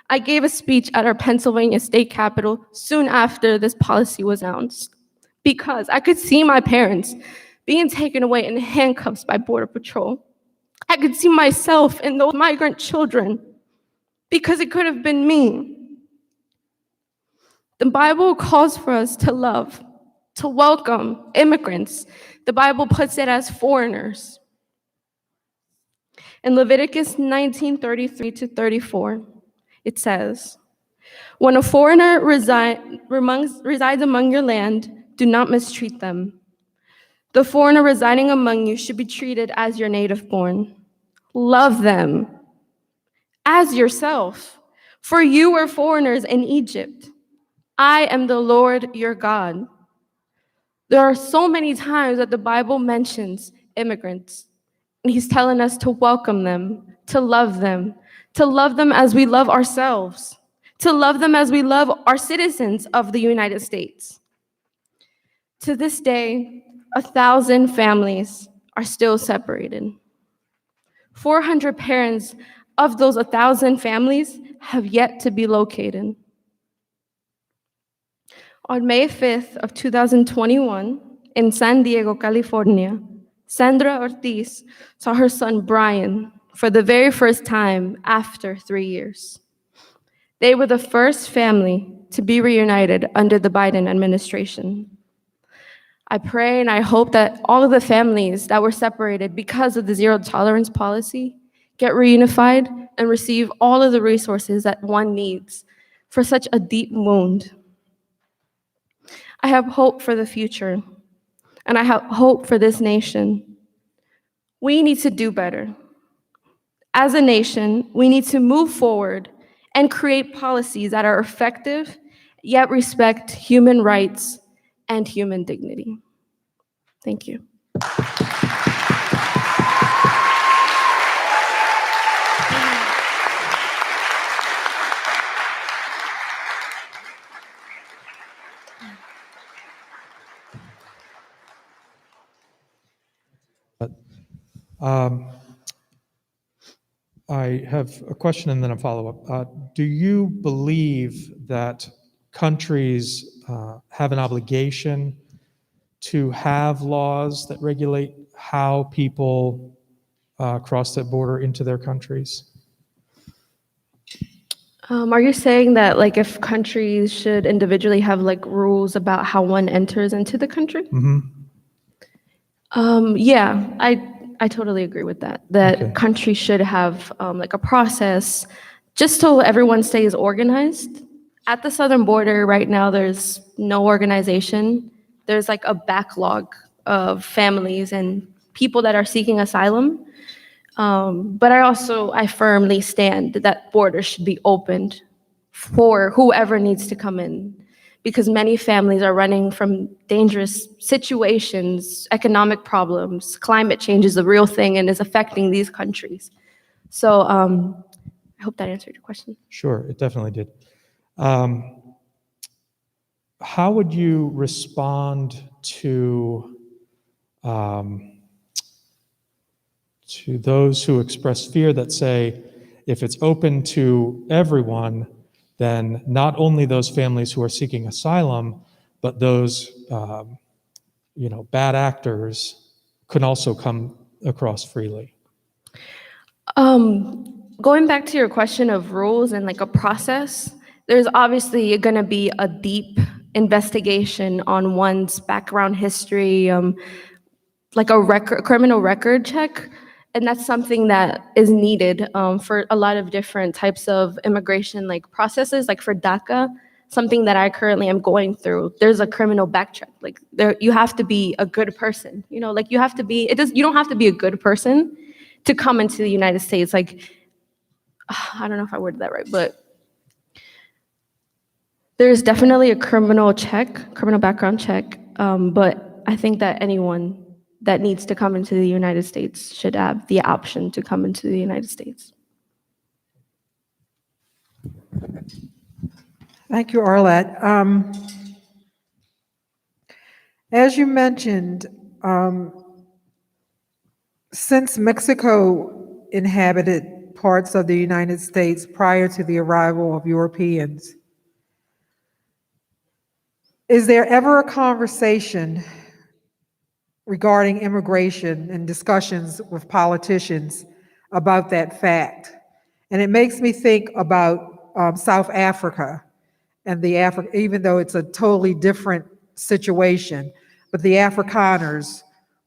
[SPEAKER 10] I gave a speech at our Pennsylvania state capitol soon after this policy was announced, because I could see my parents being taken away in handcuffs by Border Patrol. I could see myself in those migrant children, because it could have been me. The Bible calls for us to love, to welcome immigrants. The Bible puts it as foreigners. In Leviticus 19:33-34, it says, "When a foreigner resides among your land, do not mistreat them. The foreigner residing among you should be treated as your native born. Love them as yourself, for you were foreigners in Egypt. I am the Lord your God." There are so many times that the Bible mentions immigrants, and he's telling us to welcome them, to love them as we love ourselves, to love them as we love our citizens of the United States. To this day, 1,000 families are still separated. 400 parents of those 1,000 families have yet to be located. On May 5th of 2021, in San Diego, California, Sandra Ortiz saw her son Brian for the very first time after 3 years. They were the first family to be reunited under the Biden administration. I pray and I hope that all of the families that were separated because of the zero tolerance policy get reunified and receive all of the resources that one needs for such a deep wound. I have hope for the future, and I have hope for this nation. We need to do better. As a nation, we need to move forward and create policies that are effective, yet respect human rights and human dignity. Thank you.
[SPEAKER 7] I have a question and then a follow-up. Do you believe that countries have an obligation to have laws that regulate how people cross that border into their countries?
[SPEAKER 10] Are you saying that, like, if countries should individually have, like, rules about how one enters into the country?
[SPEAKER 7] Mm-hmm.
[SPEAKER 10] Yeah, I totally agree with that. That
[SPEAKER 7] Okay.
[SPEAKER 10] countries should have like a process just so everyone stays organized. At the southern border right now, there's no organization. There's like a backlog of families and people that are seeking asylum. But I firmly stand that borders should be opened for whoever needs to come in, because many families are running from dangerous situations, economic problems. Climate change is a real thing and is affecting these countries. So I hope that answered your question.
[SPEAKER 7] Sure, it definitely did. How would you respond to those who express fear that say, if it's open to everyone, then not only those families who are seeking asylum, but those bad actors can also come across freely?
[SPEAKER 10] Going back to your question of rules and like a process, there's obviously going to be a deep investigation on one's background history, like a criminal record check. And that's something that is needed for a lot of different types of immigration like processes. Like for DACA, something that I currently am going through, there's a criminal backcheck. Like there, you have to be a good person. You know, like you have to be. You don't have to be a good person to come into the United States. Like I don't know if I worded that right, but there's definitely a criminal background check. But I think that anyone that needs to come into the United States should have the option to come into the United States.
[SPEAKER 8] Thank you, Arlette. As you mentioned, since Mexico inhabited parts of the United States prior to the arrival of Europeans, is there ever a conversation regarding immigration and discussions with politicians about that fact? And it makes me think about South Africa and even though it's a totally different situation, but the Afrikaners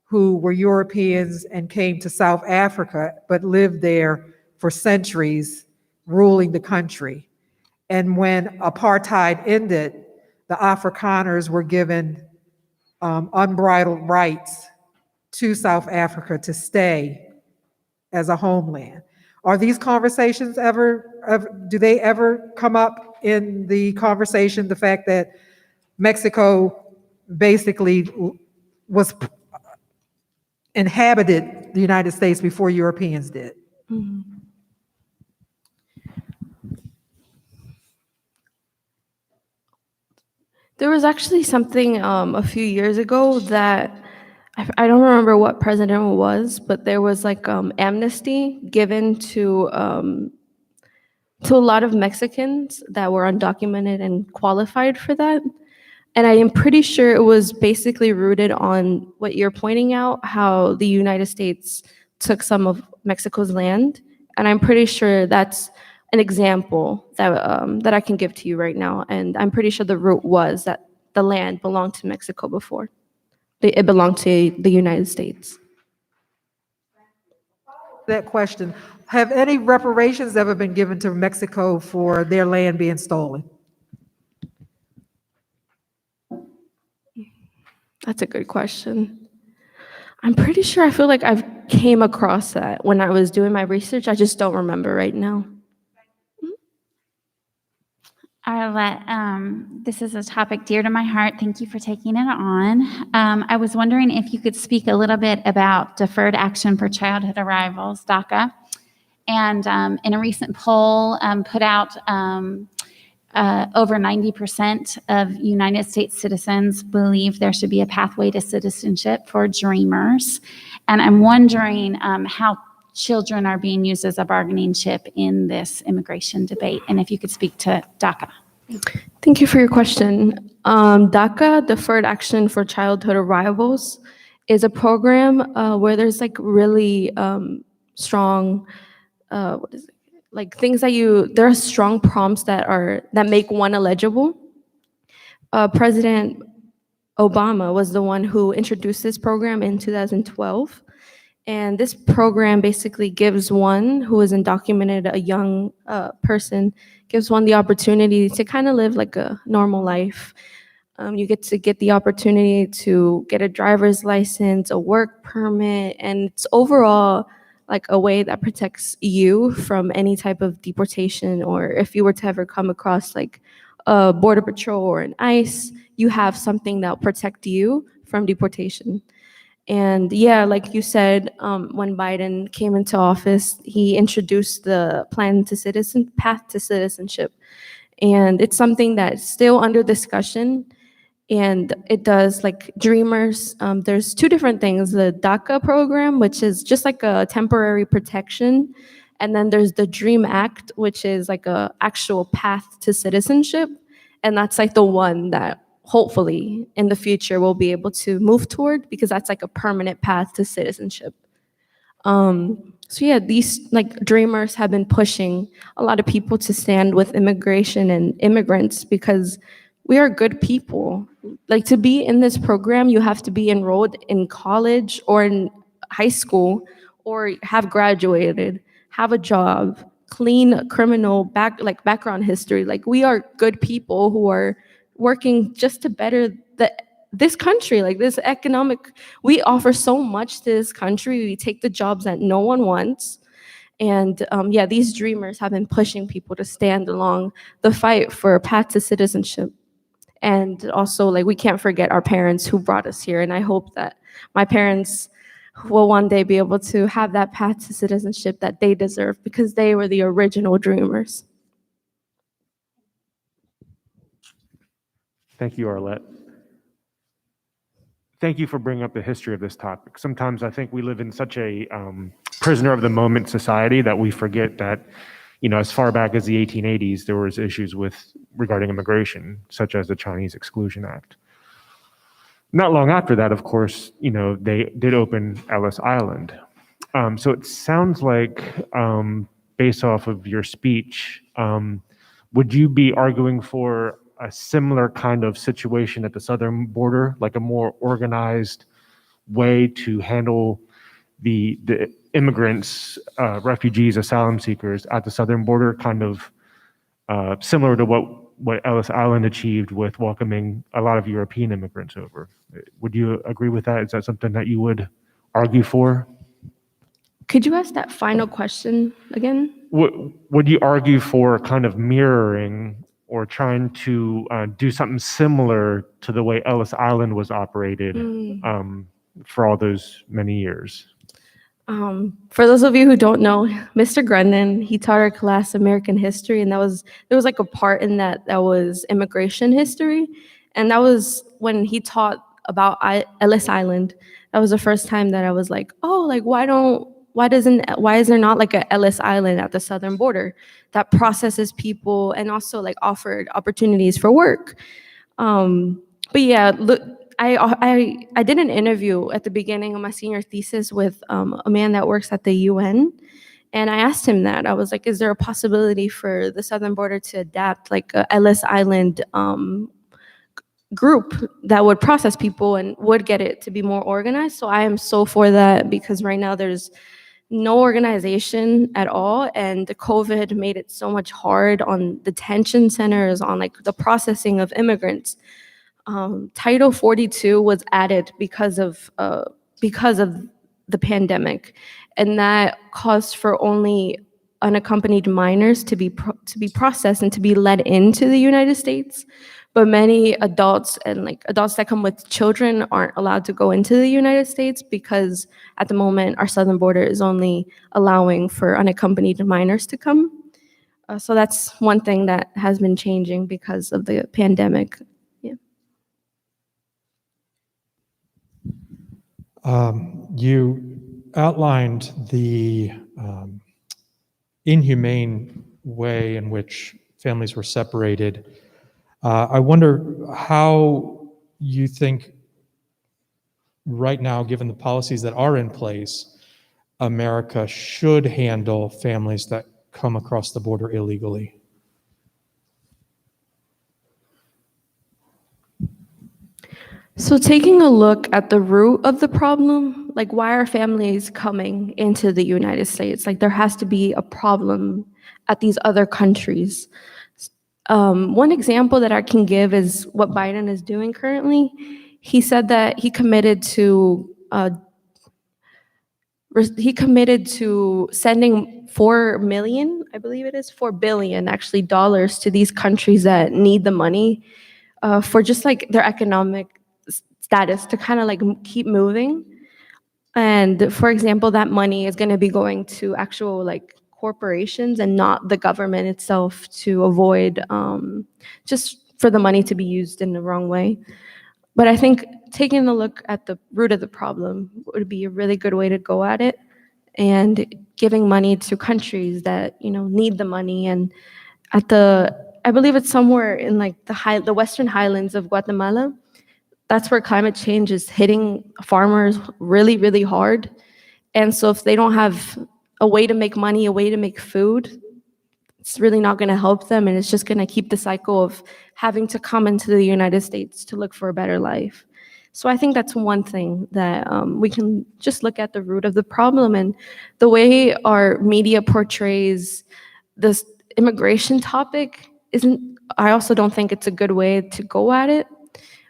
[SPEAKER 8] who were Europeans and came to South Africa, but lived there for centuries, ruling the country. And when apartheid ended, the Afrikaners were given unbridled rights to South Africa to stay as a homeland. Are these conversations do they ever come up in the conversation, the fact that Mexico basically inhabited the United States before Europeans did?
[SPEAKER 10] Mhm. There was actually something a few years ago that I don't remember what president it was, but there was like amnesty given to a lot of Mexicans that were undocumented and qualified for that. And I am pretty sure it was basically rooted on what you're pointing out, how the United States took some of Mexico's land. And I'm pretty sure that's an example that I can give to you right now. And I'm pretty sure the root was that the land belonged to Mexico before. It belonged to the United States.
[SPEAKER 8] That question, have any reparations ever been given to Mexico for their land being stolen?
[SPEAKER 10] That's a good question. I'm pretty sure I feel like I've came across that when I was doing my research. I just don't remember right now.
[SPEAKER 3] Arlette, this is a topic dear to my heart. Thank you for taking it on. I was wondering if you could speak a little bit about Deferred Action for Childhood Arrivals, DACA. And in a recent poll put out, over 90% of United States citizens believe there should be a pathway to citizenship for dreamers. And I'm wondering how children are being used as a bargaining chip in this immigration debate, and if you could speak to DACA.
[SPEAKER 10] Thank you for your question. DACA, Deferred Action for Childhood Arrivals, is a program where there's like really strong, what is it? Like things that there are strong prompts that make one eligible. President Obama was the one who introduced this program in 2012. And this program basically gives one who is undocumented, a young person, gives one the opportunity to kind of live like a normal life. You get the opportunity to get a driver's license, a work permit, and it's overall like a way that protects you from any type of deportation, or if you were to ever come across like a border patrol or an ICE, you have something that'll protect you from deportation. And yeah, like you said, when Biden came into office, he introduced the path to citizenship. And it's something that's still under discussion. And it does like dreamers. There's two different things: the DACA program, which is just like a temporary protection. And then there's the DREAM Act, which is like a actual path to citizenship. And that's like the one that hopefully in the future we'll be able to move toward, because that's like a permanent path to citizenship. So yeah, these like dreamers have been pushing a lot of people to stand with immigration and immigrants, because we are good people. Like, to be in this program, you have to be enrolled in college or in high school, or have graduated, have a job, clean criminal background history. Like, we are good people who are working just to better this country, like this economic. We offer so much to this country. We take the jobs that no one wants. And yeah, these dreamers have been pushing people to stand along the fight for a path to citizenship. And also, like, we can't forget our parents who brought us here. And I hope that my parents will one day be able to have that path to citizenship that they deserve, because they were the original dreamers.
[SPEAKER 9] Thank you, Arlette. Thank you for bringing up the history of this topic. Sometimes I think we live in such a prisoner of the moment society that we forget that, as far back as the 1880s, there was issues regarding immigration, such as the Chinese Exclusion Act. Not long after that, of course, they did open Ellis Island. So it sounds like, based off of your speech, would you be arguing for a similar kind of situation at the southern border, like a more organized way to handle the immigrants, refugees, asylum seekers at the southern border, kind of similar to what Ellis Island achieved with welcoming a lot of European immigrants over? Would you agree with that? Is that something that you would argue for?
[SPEAKER 10] Could you ask that final question again?
[SPEAKER 9] Would you argue for kind of mirroring or trying to do something similar to the way Ellis Island was operated for all those many years?
[SPEAKER 10] For those of you who don't know, Mr. Grundon, he taught our class American history, and there was like a part in that was immigration history, and that was when he taught about Ellis Island. That was the first time that I was like, oh, like why is there not like a Ellis Island at the southern border that processes people and also like offered opportunities for work? But yeah, look, I did an interview at the beginning of my senior thesis with a man that works at the UN, and I asked him that. I was like, is there a possibility for the southern border to adapt like a Ellis Island group that would process people and would get it to be more organized? So I am so for that, because right now there's no organization at all, and the COVID made it so much hard on detention centers, on like the processing of immigrants. Title 42 was added because of the pandemic, and that caused for only unaccompanied minors to be processed and to be led into the United States. But many adults and like adults that come with children aren't allowed to go into the United States, because at the moment our southern border is only allowing for unaccompanied minors to come. So that's one thing that has been changing because of the pandemic. Yeah.
[SPEAKER 7] You outlined the inhumane way in which families were separated. I wonder how you think right now, given the policies that are in place, America should handle families that come across the border illegally.
[SPEAKER 10] So taking a look at the root of the problem, like why are families coming into the United States? Like there has to be a problem at these other countries. One example that I can give is what Biden is doing currently. He said that he committed to sending 4 million, I believe it is 4 billion actually dollars to these countries that need the money for just like their economic status to kind of like keep moving. And for example, that money is going to be going to actual like corporations and not the government itself, to avoid just for the money to be used in the wrong way. But I think taking a look at the root of the problem would be a really good way to go at it, and giving money to countries that need the money. And at I believe it's somewhere in like the Western Highlands of Guatemala. That's where climate change is hitting farmers really, really hard. And so if they don't have a way to make money, a way to make food, it's really not going to help them. And it's just going to keep the cycle of having to come into the United States to look for a better life. So I think that's one thing that we can just look at the root of the problem. And the way our media portrays this immigration topic I also don't think it's a good way to go at it.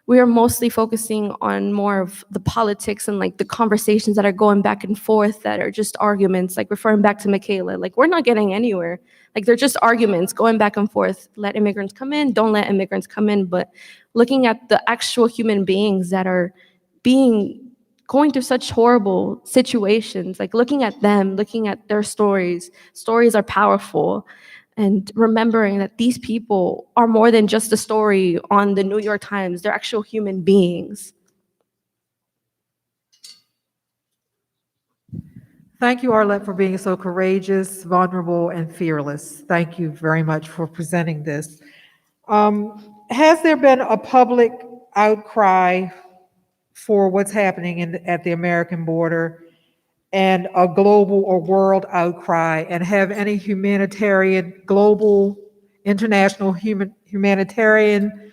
[SPEAKER 10] We are mostly focusing on more of the politics and like the conversations that are going back and forth that are just arguments, like referring back to Michaela, like we're not getting anywhere. Like they're just arguments going back and forth. Let immigrants come in, don't let immigrants come in. But looking at the actual human beings that are going through such horrible situations, like looking at them, looking at their stories are powerful. And remembering that these people are more than just a story on the New York Times, they're actual human beings.
[SPEAKER 8] Thank you, Arlette, for being so courageous, vulnerable, and fearless. Thank you very much for presenting this. Has there been a public outcry for what's happening at the American border and a global or world outcry, and have any global, international humanitarian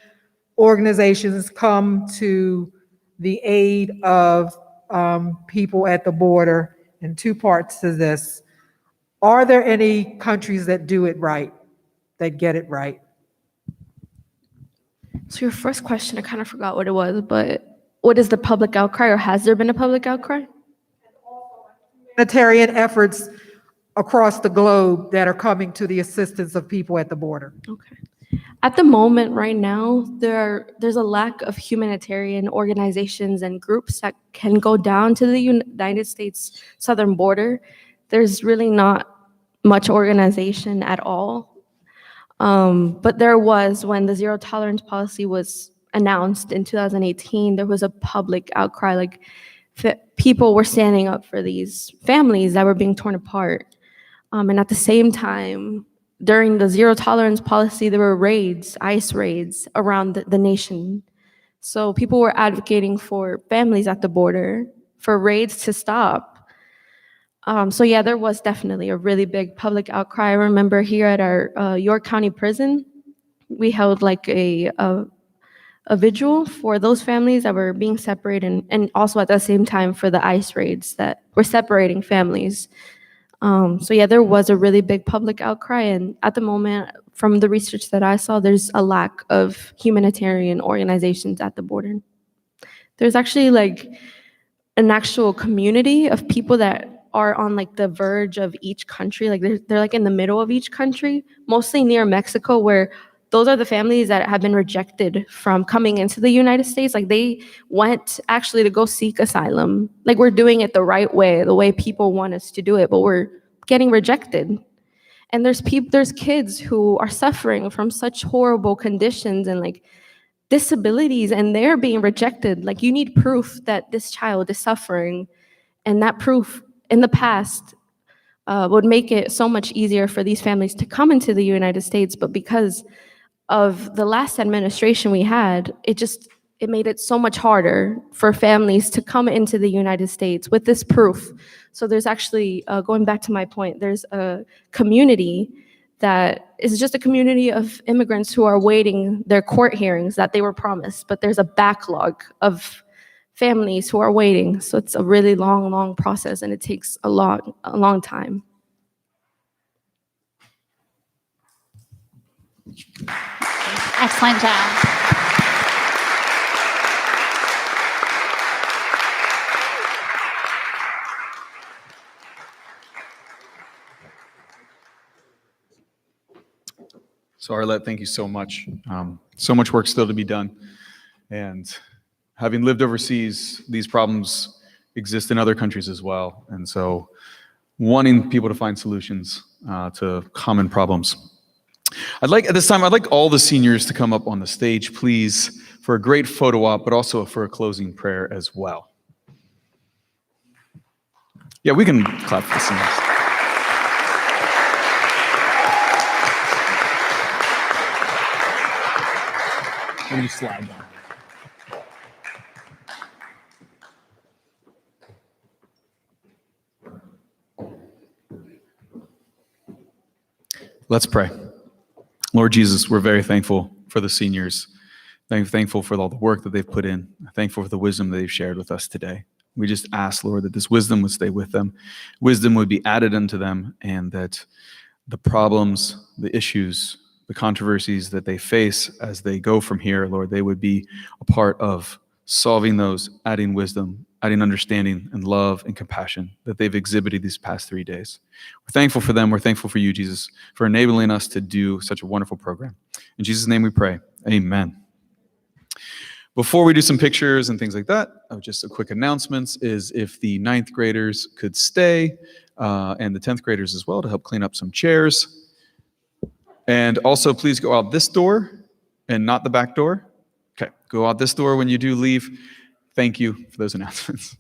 [SPEAKER 8] organizations come to the aid of people at the border? And two parts to this. Are there any countries that do it right, that get it right?
[SPEAKER 10] So your first question, I kind of forgot what it was, but what is the public outcry, or has there been a public outcry?
[SPEAKER 8] Humanitarian efforts across the globe that are coming to the assistance of people at the border.
[SPEAKER 10] Okay. At the moment, right now, there's a lack of humanitarian organizations and groups that can go down to the United States southern border. There's really not much organization at all. But there was, when the zero tolerance policy was announced in 2018, there was a public outcry, like people were standing up for these families that were being torn apart. And at the same time, during the zero tolerance policy, there were raids, ICE raids around the nation. So people were advocating for families at the border, for raids to stop. So yeah, there was definitely a really big public outcry. I remember here at our York County prison, we held like a vigil for those families that were being separated, and also at the same time for the ICE raids that were separating families. So yeah, there was a really big public outcry, and at the moment, from the research that I saw, there's a lack of humanitarian organizations at the border. There's actually like an actual community of people that are on like the verge of each country, like they're like in the middle of each country, mostly near Mexico, where those are the families that have been rejected from coming into the United States. Like they went actually to go seek asylum. Like we're doing it the right way, the way people want us to do it, but we're getting rejected. And there's kids who are suffering from such horrible conditions and like disabilities, and they're being rejected. Like you need proof that this child is suffering, and that proof in the past would make it so much easier for these families to come into the United States, but because of the last administration we had, it made it so much harder for families to come into the United States with this proof. So there's actually, going back to my point, there's a community that is just a community of immigrants who are waiting their court hearings that they were promised, but there's a backlog of families who are waiting. So it's a really long, long process, and it takes a long time.
[SPEAKER 3] Excellent job.
[SPEAKER 5] So Arlette, thank you so much. So much work still to be done. And having lived overseas, these problems exist in other countries as well. And so wanting people to find solutions to common problems. I'd like all the seniors to come up on the stage, please, for a great photo op, but also for a closing prayer as well. Yeah, we can clap for the seniors. Let me slide down. Let's pray. Lord Jesus, we're very thankful for the seniors. Thankful for all the work that they've put in. Thankful for the wisdom that they've shared with us today. We just ask, Lord, that this wisdom would stay with them. Wisdom would be added unto them, and that the problems, the issues, the controversies that they face as they go from here, Lord, they would be a part of solving those, adding wisdom, adding understanding and love and compassion that they've exhibited these past 3 days. We're thankful for them. We're thankful for you, Jesus, for enabling us to do such a wonderful program. In Jesus' name we pray. Amen. Before we do some pictures and things like that, just a quick announcements is if the 9th graders could stay, and the 10th graders as well, to help clean up some chairs. And also please go out this door and not the back door. Okay, go out this door when you do leave. Thank you for those announcements.